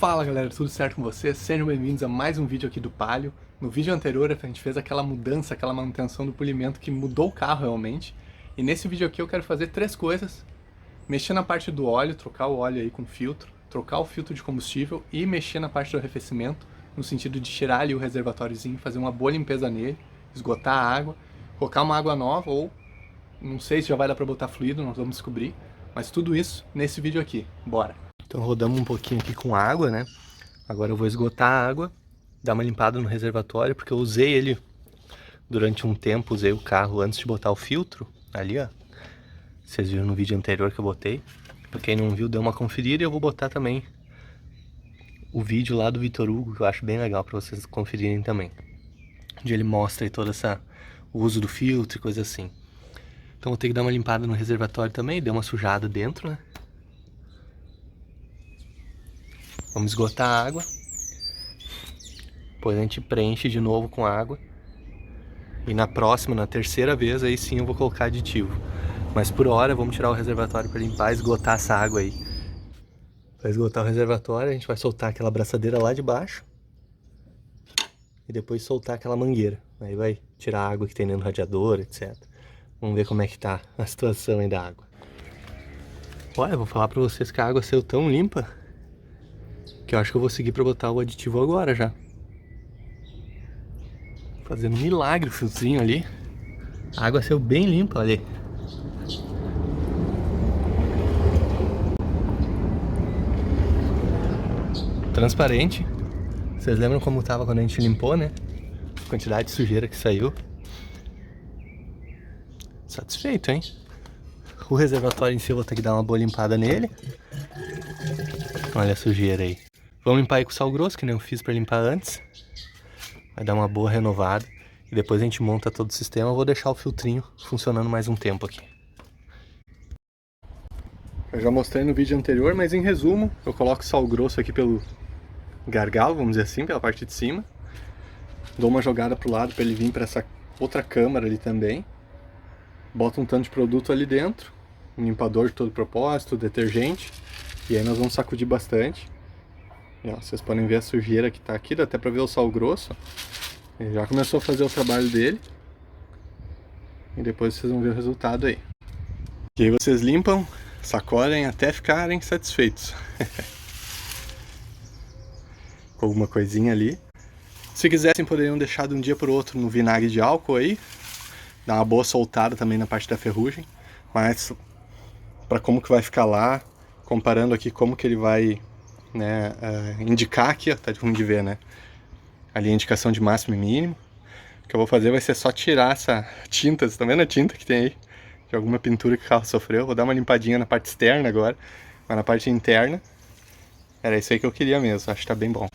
Fala galera, tudo certo com vocês? Sejam bem-vindos a mais um vídeo aqui do Palio. No vídeo anterior a gente fez aquela mudança, aquela manutenção do polimento que mudou o carro realmente. E nesse vídeo aqui eu quero fazer três coisas. Mexer na parte do óleo, trocar o óleo aí com filtro, trocar o filtro de combustível e mexer na parte do arrefecimento, no sentido de tirar ali o reservatóriozinho, fazer uma boa limpeza nele, esgotar a água, colocar uma água nova ou não sei se já vai dar pra botar fluido, nós vamos descobrir. Mas tudo isso nesse vídeo aqui, bora! Então rodamos um pouquinho aqui com água, né? Agora eu vou esgotar a água, dar uma limpada no reservatório, porque eu usei ele durante um tempo, usei o carro antes de botar o filtro, ali ó. Vocês viram no vídeo anterior que eu botei. Pra quem não viu, dê uma conferida e eu vou botar também o vídeo lá do Vitor Hugo, que eu acho bem legal pra vocês conferirem também. Onde ele mostra aí todo o uso do filtro e coisa assim. Então vou ter que dar uma limpada no reservatório também, deu uma sujada dentro, né? Vamos esgotar a água. Depois a gente preenche de novo com água. E na próxima, na terceira vez, aí sim eu vou colocar aditivo. Mas por hora vamos tirar o reservatório para limpar e esgotar essa água aí. Para esgotar o reservatório a gente vai soltar aquela abraçadeira lá de baixo. E depois soltar aquela mangueira. Aí vai tirar a água que tem dentro do radiador, etc. Vamos ver como é que tá a situação aí da água. Olha, eu vou falar para vocês que a água saiu tão limpa que eu acho que eu vou seguir para botar o aditivo agora já. Fazendo um milagre o fiozinho ali. A água saiu bem limpa, olha aí. Transparente. Vocês lembram como estava quando a gente limpou, né? A quantidade de sujeira que saiu. Satisfeito, hein? O reservatório em si eu vou ter que dar uma boa limpada nele. Olha a sujeira aí. Vamos limpar aí com sal grosso, que nem eu fiz para limpar antes. Vai dar uma boa renovada. E depois a gente monta todo o sistema. Eu vou deixar o filtrinho funcionando mais um tempo aqui. Eu já mostrei no vídeo anterior, mas em resumo, eu coloco sal grosso aqui pelo gargalo, vamos dizer assim, pela parte de cima. Dou uma jogada pro lado para ele vir para essa outra câmara ali também. Boto um tanto de produto ali dentro. Um limpador de todo propósito, detergente. E aí nós vamos sacudir bastante. E, ó, vocês podem ver a sujeira que tá aqui, dá até pra ver o sal grosso. Ele já começou a fazer o trabalho dele. E depois vocês vão ver o resultado aí. E aí vocês limpam, sacodem até ficarem satisfeitos. Com alguma coisinha ali. Se quisessem, poderiam deixar de um dia pro outro no vinagre de álcool aí. Dar uma boa soltada também na parte da ferrugem. Mas pra como que vai ficar lá, comparando aqui como que ele vai, né, indicar aqui, ó, tá ruim de ver, né? Ali a indicação de máximo e mínimo. O que eu vou fazer vai ser só tirar essa tinta, vocês estão vendo a tinta que tem aí? De alguma pintura que o carro sofreu. Vou dar uma limpadinha na parte externa agora, mas na parte interna, era isso aí que eu queria mesmo, acho que tá bem bom.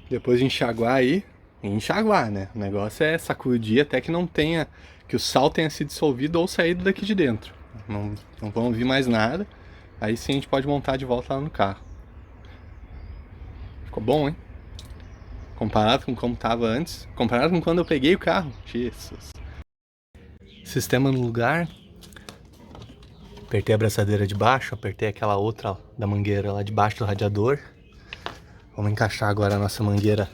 Depois de enxaguar aí, enxaguar, né? O negócio é sacudir até que não tenha, que o sal tenha se dissolvido ou saído daqui de dentro. Não vão vir mais nada, aí sim a gente pode montar de volta lá no carro. Ficou bom, hein? Comparado com como estava antes, comparado com quando eu peguei o carro, Jesus. Sistema no lugar. Apertei a abraçadeira de baixo, apertei aquela outra da mangueira lá de baixo do radiador. Vamos encaixar agora a nossa mangueira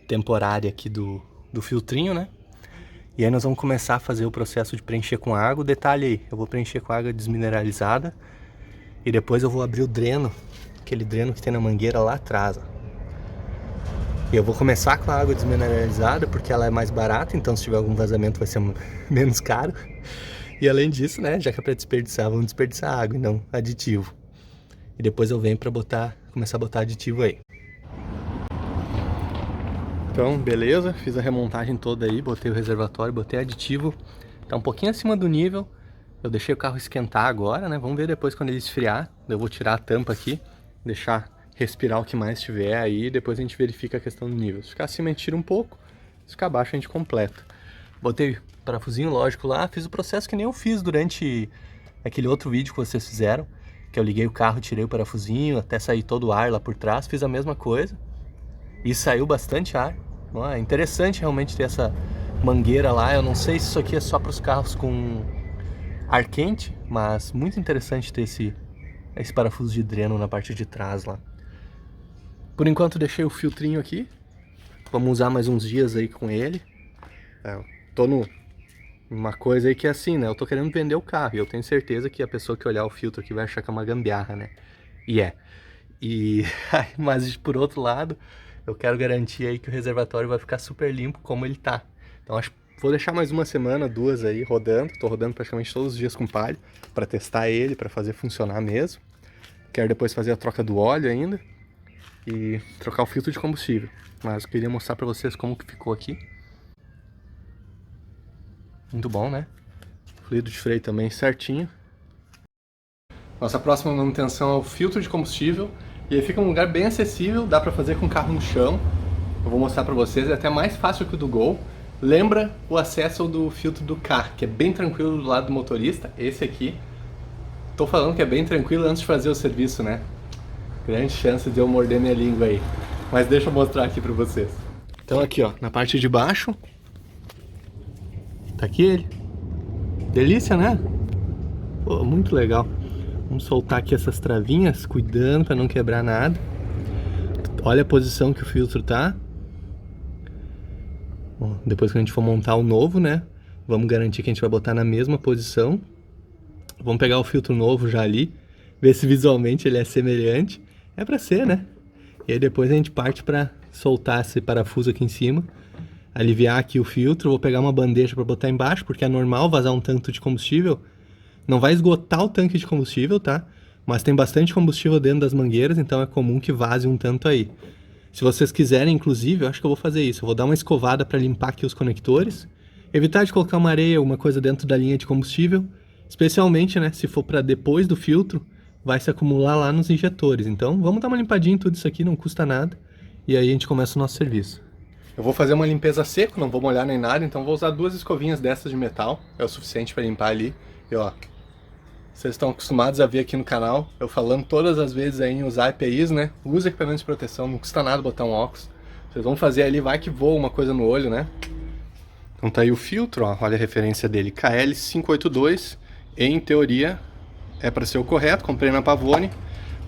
temporária aqui do filtrinho, né? E aí nós vamos começar a fazer o processo de preencher com água. Detalhe aí, eu vou preencher com água desmineralizada. E depois eu vou abrir o dreno, aquele dreno que tem na mangueira lá atrás, ó. E eu vou começar com a água desmineralizada porque ela é mais barata, então se tiver algum vazamento vai ser menos caro. E além disso, né, já que é para desperdiçar, vamos desperdiçar água e não aditivo. E depois eu venho para começar a botar aditivo aí. Então, beleza, fiz a remontagem toda aí, botei o reservatório, botei aditivo. Tá um pouquinho acima do nível. Eu deixei o carro esquentar agora, né? Vamos ver depois quando ele esfriar. Eu vou tirar a tampa aqui, deixar respirar o que mais tiver aí, depois a gente verifica a questão do nível. Se ficar acima a gente tira um pouco, se ficar abaixo a gente completa. Botei parafusinho lógico lá, fiz o processo que nem eu fiz durante aquele outro vídeo que vocês fizeram, que eu liguei o carro, tirei o parafusinho, até sair todo o ar lá por trás, fiz a mesma coisa. E saiu bastante ar. É interessante realmente ter essa mangueira lá, eu não sei se isso aqui é só para os carros com ar quente, mas muito interessante ter esse parafuso de dreno na parte de trás lá. Por enquanto deixei o filtrinho aqui. Vamos usar mais uns dias aí com ele. Eu tô numa coisa aí que é assim, né? Eu tô querendo vender o carro e eu tenho certeza que a pessoa que olhar o filtro aqui vai achar que é uma gambiarra, né? E é. Mas por outro lado, eu quero garantir aí que o reservatório vai ficar super limpo como ele tá. Então acho que vou deixar mais uma semana, duas aí rodando. Tô rodando praticamente todos os dias com palio para testar ele, para fazer funcionar mesmo. Quero depois fazer a troca do óleo ainda e trocar o filtro de combustível. Mas eu queria mostrar para vocês como que ficou aqui. Muito bom, né? Fluido de freio também certinho. Nossa próxima manutenção é o filtro de combustível. E aí fica um lugar bem acessível, dá pra fazer com o carro no chão. Eu vou mostrar pra vocês, é até mais fácil que o do Gol. Lembra o acesso do filtro do K, que é bem tranquilo do lado do motorista. Esse aqui, tô falando que é bem tranquilo antes de fazer o serviço, né? Grande chance de eu morder minha língua aí. Mas deixa eu mostrar aqui pra vocês. Então aqui, ó, na parte de baixo, tá aqui ele. Delícia, né? Pô, muito legal. Vamos soltar aqui essas travinhas, cuidando para não quebrar nada. Olha a posição que o filtro tá. Bom, depois que a gente for montar o novo, né? Vamos garantir que a gente vai botar na mesma posição. Vamos pegar o filtro novo já ali, ver se visualmente ele é semelhante. É para ser, né? E aí depois a gente parte para soltar esse parafuso aqui em cima, aliviar aqui o filtro. Vou pegar uma bandeja para botar embaixo, porque é normal vazar um tanto de combustível. Não vai esgotar o tanque de combustível, tá? Mas tem bastante combustível dentro das mangueiras, então é comum que vaze um tanto aí. Se vocês quiserem, inclusive, eu acho que eu vou fazer isso. Eu vou dar uma escovada para limpar aqui os conectores. Evitar de colocar uma areia, alguma coisa dentro da linha de combustível. Especialmente, né, se for para depois do filtro, vai se acumular lá nos injetores. Então, vamos dar uma limpadinha em tudo isso aqui, não custa nada. E aí a gente começa o nosso serviço. Eu vou fazer uma limpeza seco, não vou molhar nem nada, então vou usar 2 escovinhas dessas de metal. É o suficiente para limpar ali. E ó, vocês estão acostumados a ver aqui no canal, eu falando todas as vezes aí em usar EPIs, né? Usa equipamento de proteção, não custa nada botar um óculos. Vocês vão fazer ali, vai que voa uma coisa no olho, né? Então tá aí o filtro, ó, olha a referência dele, KL582. Em teoria, é para ser o correto, comprei na Pavone.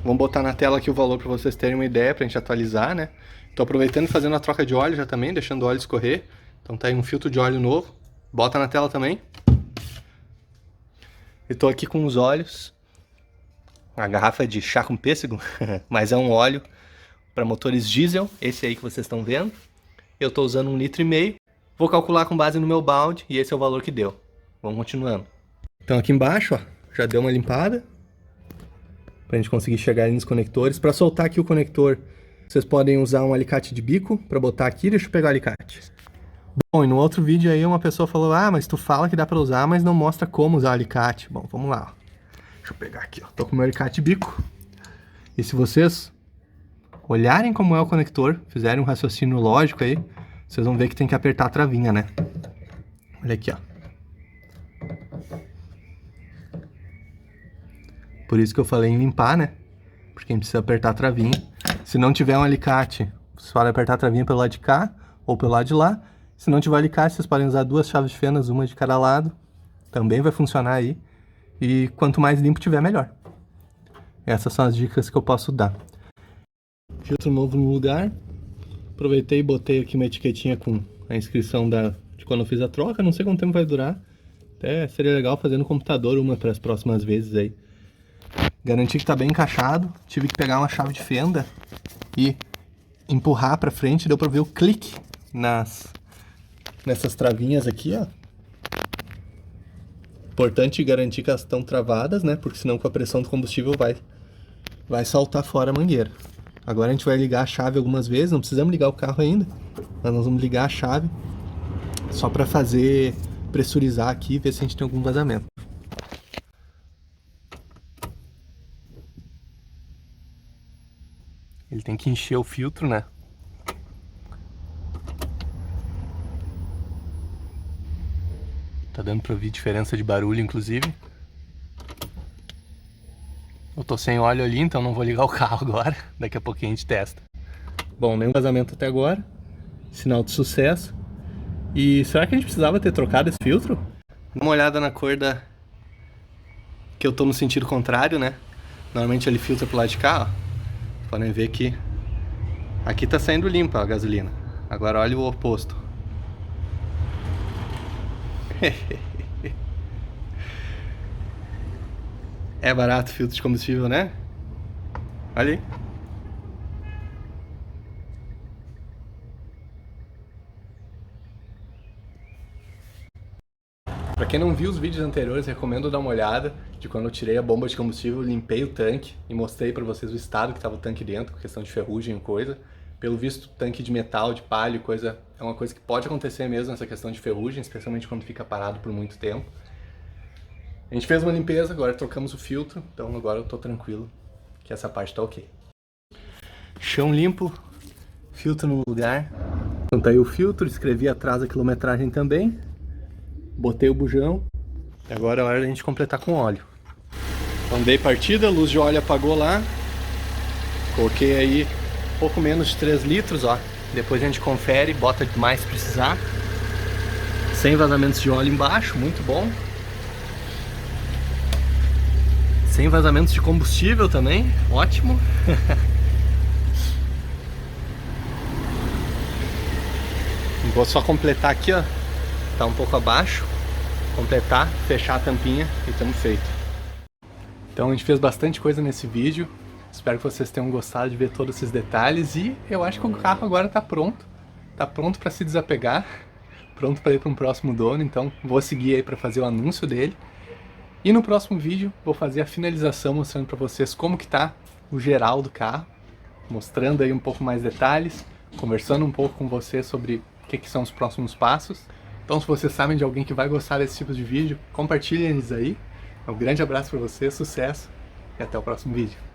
Vamos botar na tela aqui o valor para vocês terem uma ideia, pra gente atualizar, né? Tô aproveitando e fazendo a troca de óleo já também, deixando o óleo escorrer. Então tá aí um filtro de óleo novo, bota na tela também. E tô aqui com os óleos, a garrafa é de chá com pêssego, mas é um óleo para motores diesel, esse aí que vocês estão vendo. Eu tô usando 1,5 litro. Vou calcular com base no meu balde e esse é o valor que deu. Vamos continuando. Então aqui embaixo, ó, já deu uma limpada, pra gente conseguir chegar ali nos conectores. Para soltar aqui o conector, vocês podem usar um alicate de bico para botar aqui. Deixa eu pegar o alicate. Bom, e no outro vídeo aí uma pessoa falou, ah, mas tu fala que dá pra usar, mas não mostra como usar o alicate. Bom, vamos lá. Deixa eu pegar aqui, ó. Tô com o meu alicate de bico. E se vocês olharem como é o conector, fizerem um raciocínio lógico aí, vocês vão ver que tem que apertar a travinha, né? Olha aqui, ó. Por isso que eu falei em limpar, né? Porque a gente precisa apertar a travinha. Se não tiver um alicate, vocês podem apertar a travinha pelo lado de cá ou pelo lado de lá. Se não tiver alicate, vocês podem usar 2 chaves de fenda, uma de cada lado. Também vai funcionar aí. E quanto mais limpo tiver, melhor. Essas são as dicas que eu posso dar. Filtro novo no lugar. Aproveitei e botei aqui uma etiquetinha com a inscrição de quando eu fiz a troca. Não sei quanto tempo vai durar. Até seria legal fazer no computador uma para as próximas vezes aí. Garanti que está bem encaixado. Tive que pegar uma chave de fenda e empurrar para frente. Deu para ver o clique nessas travinhas aqui, ó. Importante garantir que elas estão travadas, né? Porque senão com a pressão do combustível vai saltar fora a mangueira. Agora a gente vai ligar a chave algumas vezes, não precisamos ligar o carro ainda, mas nós vamos ligar a chave só para fazer pressurizar aqui e ver se a gente tem algum vazamento. Ele tem que encher o filtro, né? Tá dando pra ouvir diferença de barulho, inclusive. Eu tô sem óleo ali, então não vou ligar o carro agora. Daqui a pouquinho a gente testa. Bom, nenhum vazamento até agora. Sinal de sucesso. E será que a gente precisava ter trocado esse filtro? Dá uma olhada na cor que eu tô no sentido contrário, né? Normalmente ele filtra pro lado de cá, ó. Podem ver que Aqui tá saindo limpa a gasolina. Agora olha o oposto. É barato o filtro de combustível, né? Olha aí. Pra quem não viu os vídeos anteriores, recomendo dar uma olhada de quando eu tirei a bomba de combustível, limpei o tanque e mostrei pra vocês o estado que tava o tanque dentro, com questão de ferrugem e coisa. Pelo visto, tanque de metal, de palha e coisa, é uma coisa que pode acontecer mesmo nessa questão de ferrugem, especialmente quando fica parado por muito tempo. A gente fez uma limpeza, agora trocamos o filtro, então agora eu tô tranquilo que essa parte tá ok. Chão limpo, filtro no lugar. Montei o filtro, escrevi atrás a quilometragem também. Botei o bujão. E agora é hora da gente completar com óleo. Então dei partida, luz de óleo apagou lá. Coloquei aí pouco menos de 3 litros, ó. Depois a gente confere, bota mais se precisar. Sem vazamentos de óleo embaixo, muito bom. Sem vazamentos de combustível também, ótimo. Vou só completar aqui, ó. Tá um pouco abaixo. Completar, fechar a tampinha e estamos feito. Então a gente fez bastante coisa nesse vídeo. Espero que vocês tenham gostado de ver todos esses detalhes. E eu acho que o carro agora tá pronto. Tá pronto para se desapegar. Pronto para ir para um próximo dono. Então vou seguir aí para fazer o anúncio dele. E no próximo vídeo vou fazer a finalização mostrando para vocês como que tá o geral do carro. Mostrando aí um pouco mais detalhes. Conversando um pouco com vocês sobre o que são os próximos passos. Então se vocês sabem de alguém que vai gostar desse tipo de vídeo, compartilhem eles aí. Um grande abraço para vocês, sucesso e até o próximo vídeo.